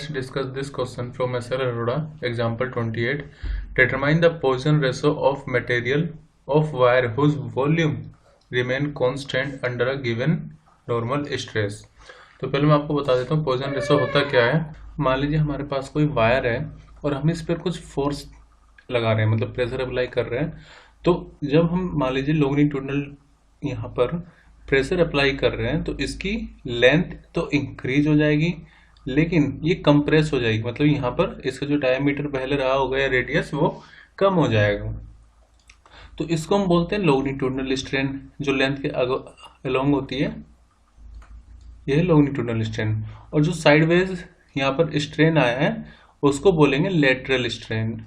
Let's discuss this question from SR Arora, example 28. Determine the Poisson ratio of material of wire whose volume remain constant under a given normal stress. तो पहले मैं आपको बता देता हूँ Poisson ratio होता क्या है। मान लीजिए हमारे पास कोई वायर है और हम इस पर कुछ फोर्स लगा रहे हैं, मतलब प्रेशर अप्लाई कर रहे हैं। तो जब हम मान लीजिए लॉन्गिट्यूडनल यहाँ पर प्रेशर अप्लाई कर रहे हैं तो इसकी लेंथ तो इंक्रीज हो जाएगी, लेकिन ये कंप्रेस हो जाएगी, मतलब यहाँ पर इसका जो डायमीटर पहले रहा होगा या रेडियस वो कम हो जाएगा। तो इसको हम बोलते हैं लॉन्गिट्यूडनल स्ट्रेन। जो लेंथ के अलोंग होती है यह है लॉन्गिट्यूडनल स्ट्रेन, और जो साइडवेज यहाँ पर स्ट्रेन आया है उसको बोलेंगे लेटरल स्ट्रेन।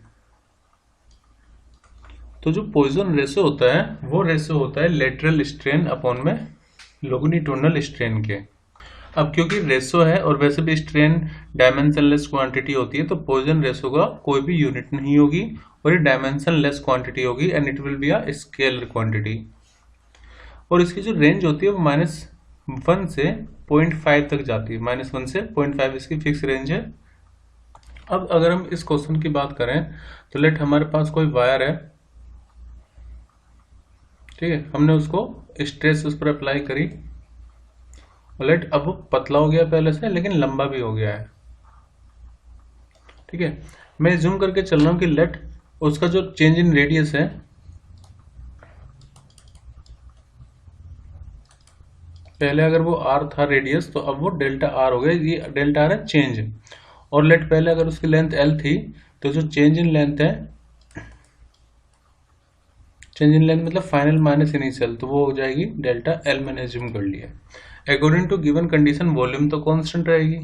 तो जो पॉइसन रेशो होता है वो रेशो होता है लेटरल स्ट्रेन अपॉन में लॉन्गिट्यूडनल स्ट्रेन के। अब क्योंकि रेशो है और वैसे भी स्ट्रेन डायमेंशनलेस क्वांटिटी होती है, तो पॉइसन रेशो का कोई भी यूनिट नहीं होगी और ये डायमेंशनलेस क्वांटिटी होगी and it will be a scalar quantity. और इसकी जो रेंज होती है वो -1 से 0.5 तक जाती है। -1 से 0.5 इसकी फिक्स रेंज है। अब अगर हम इस क्वेश्चन की बात करें तो लेट हमारे पास कोई वायर है, ठीक है, हमने उसको स्ट्रेस उस पर अप्लाई करी, लेट अब वो पतला हो गया पहले से लेकिन लंबा भी हो गया है। ठीक है, मैं जूम करके चल रहा हूं कि लेट उसका जो चेंज इन रेडियस है, पहले अगर वो r था रेडियस तो अब वो डेल्टा r हो गया। ये डेल्टा r है चेंज, और लेट पहले अगर उसकी लेंथ l थी तो जो चेंज इन लेंथ है, चेंज इन लेंथ मतलब फाइनल माइनस इनिशियल, तो वो हो जाएगी डेल्टा l। मैंने जूम कर लिया। According to given condition volume तो कांस्टेंट रहेगी।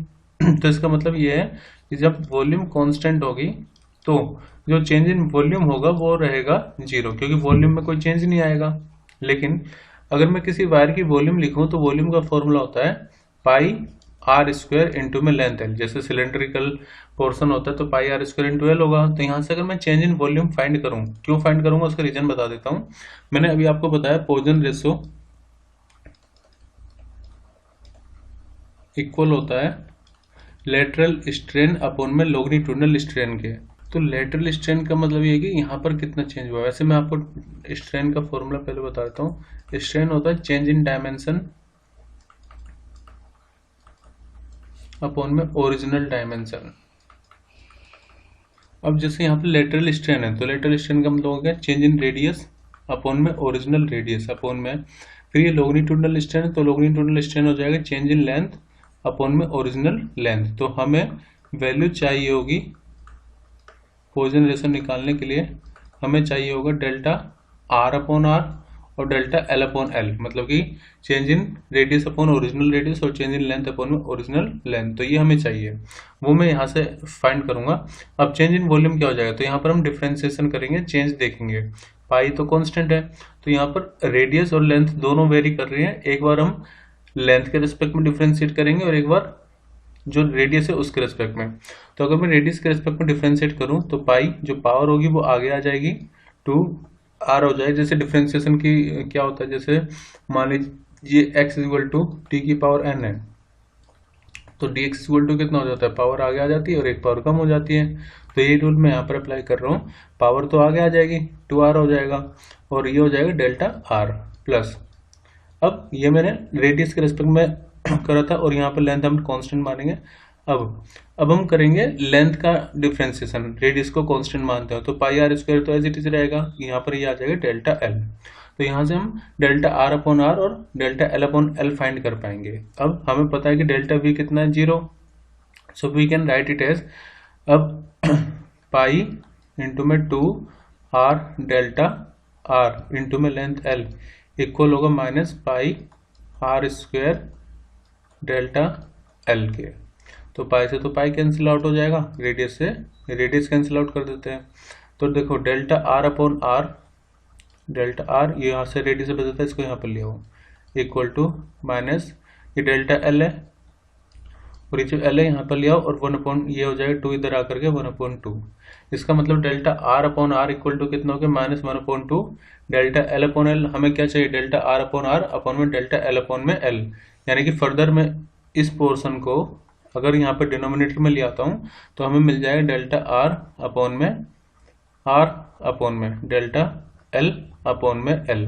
तो इसका मतलब ये है कि जब वॉल्यूम कांस्टेंट होगी तो जो चेंज इन वॉल्यूम होगा वो रहेगा 0, क्योंकि वॉल्यूम में कोई चेंज नहीं आएगा। लेकिन अगर मैं किसी वायर की वॉल्यूम लिखूं तो वॉल्यूम का फॉर्मूला होता है पाई आर स्क्वायर इंटू में लेंथ एल। जैसे सिलेंड्रिकल पोर्शन होता है तो पाई आर स्क्वायर इंटू एल होगा। तो यहाँ से अगर मैं चेंज इन वॉल्यूम फाइंड करूँ, क्यों फाइंड करूंगा उसका रीजन बता देता हूँ। मैंने अभी आपको बताया पॉइसन रेशो इक्वल होता है लेटरल स्ट्रेन अपॉन में लॉन्गिट्यूडनल स्ट्रेन के। तो लेटरल स्ट्रेन का मतलब ये है कि यहाँ पर कितना चेंज हुआ। वैसे मैं आपको स्ट्रेन का फॉर्मूला पहले बता देता हूँ। स्ट्रेन होता है चेंज इन डायमेंशन अपॉन में ओरिजिनल डायमेंशन। अब जैसे यहाँ पर लेटरल स्ट्रेन है तो लेटरल स्ट्रेन का मतलब हो गया चेंज इन रेडियस अपॉन में ओरिजिनल रेडियस अपॉन में, फिर ये लॉन्गिट्यूडनल स्ट्रेन है तो लॉन्गिट्यूडनल स्ट्रेन हो जाएगा चेंज इन लेंथ अपॉन में ओरिजिनल लेंथ। तो हमें वैल्यू चाहिए होगी पॉइसन रेशो निकालने के लिए, हमें चाहिए होगा डेल्टा r अपॉन r और डेल्टा l अपॉन l, मतलब कि change in radius upon original radius और चेंज इन लेंथ अपॉन में ओरिजिनल लेंथ। तो ये हमें चाहिए, वो मैं यहाँ से फाइंड करूंगा। अब चेंज इन वॉल्यूम क्या हो जाएगा, तो यहाँ पर हम डिफ्रेंसिएशन करेंगे, चेंज देखेंगे। पाई तो कांस्टेंट है तो यहाँ पर रेडियस और लेंथ दोनों वेरी कर रही है। एक बार हम लेंथ के रिस्पेक्ट में डिफरेंशिएट करेंगे और एक बार जो रेडियस है उसके रिस्पेक्ट में। तो अगर मैं रेडियस के रिस्पेक्ट में डिफरेंशिएट करूं तो पाई जो पावर होगी वो आगे आ जाएगी, 2r हो जाएगी। जैसे डिफरेंशिएशन की क्या होता है, जैसे मान लीजिए x इक्वल टू टी की पावर n है तो dx इक्वल टू कितना हो जाता है, पावर आगे आ जाती है और एक पावर कम हो जाती है। तो ये रूल मैं यहाँ पर अप्लाई कर रहा हूँ। पावर तो आगे आ जाएगी, 2r हो जाएगा और ये हो जाएगा डेल्टा r प्लस। अब ये मैंने रेडियस के रिस्पेक्ट में करा था और यहाँ पर लेंथ हम कांस्टेंट मानेंगे। अब हम करेंगे लेंथ का डिफरेंशिएशन, रेडियस को कांस्टेंट मानते हैं तो पाई आर स्क्वायर तो एज इट इज रहेगा, यहाँ पर ये आ जाएगा डेल्टा एल। तो यहाँ से हम डेल्टा आर अपॉन आर और delta l upon L find कर पाएंगे। अब हमें पता है कि डेल्टा वी कितना है, 0, so we can write it as अब पाई इंटू में 2 आर डेल्टा आर इंटू में लेंथ एल इक्वल होगा minus pi r square delta l के। तो पाई से तो पाई कैंसिल आउट हो जाएगा, रेडियस से रेडियस कैंसिल आउट कर देते हैं। तो देखो delta r upon r, delta r ये यहाँ से रेडियस से बदलता है, इसको यहाँ पर ले आओ, इक्वल टू माइनस ये डेल्टा एल है और ये जो एल है यहाँ पर ले आओ और 1 अपॉन ये हो जाएगा 2 इधर आकर के 1/2। इसका मतलब delta r upon r equal to कितना हो गया, -1/2 डेल्टा एल अपॉन एल। हमें क्या चाहिए, delta r upon r upon में डेल्टा एल अपॉन में एल। यानी कि फर्दर में इस पोर्शन को अगर यहाँ पे डिनोमिनेटर में ले आता हूँ तो हमें मिल जाएगा डेल्टा आर अपॉन में डेल्टा एल अपॉन में l.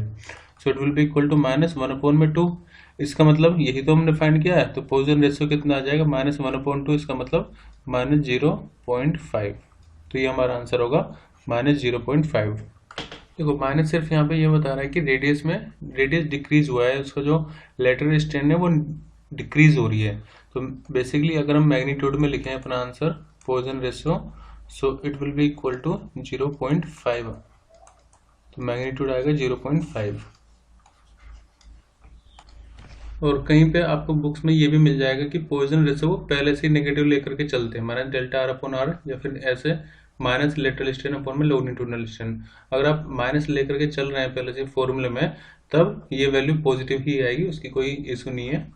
So it will be equal to -1/2। इसका मतलब यही तो हमने फाइंड किया है, तो पॉइजन रेशियो कितना आ जाएगा -1/2, इसका मतलब -0.5। तो ये हमारा आंसर होगा -0.5। देखो माइनस सिर्फ यहाँ पे ये बता रहा है कि रेडियस डिक्रीज हुआ है, उसका जो लेटरल स्ट्रेन है वो डिक्रीज हो रही है। तो बेसिकली अगर हम मैग्नीट्यूड में लिखें अपना answer Poisson ratio, so it will be equal to 0.5। तो मैग्नीट्यूड आएगा 0.5। और कहीं पे आपको बुक्स में ये भी मिल जाएगा कि पॉइजन रेशियो वो पहले से नेगेटिव लेकर के चलते हैं, minus delta r upon r, या फिर ऐसे माइनस लेटरल स्ट्रेन अपॉन में लॉन्गिट्यूडिनल स्ट्रेन। अगर आप माइनस लेकर के चल रहे हैं पहले से फॉर्मूले में, तब ये वैल्यू पॉजिटिव ही आएगी, उसकी कोई इशू नहीं है।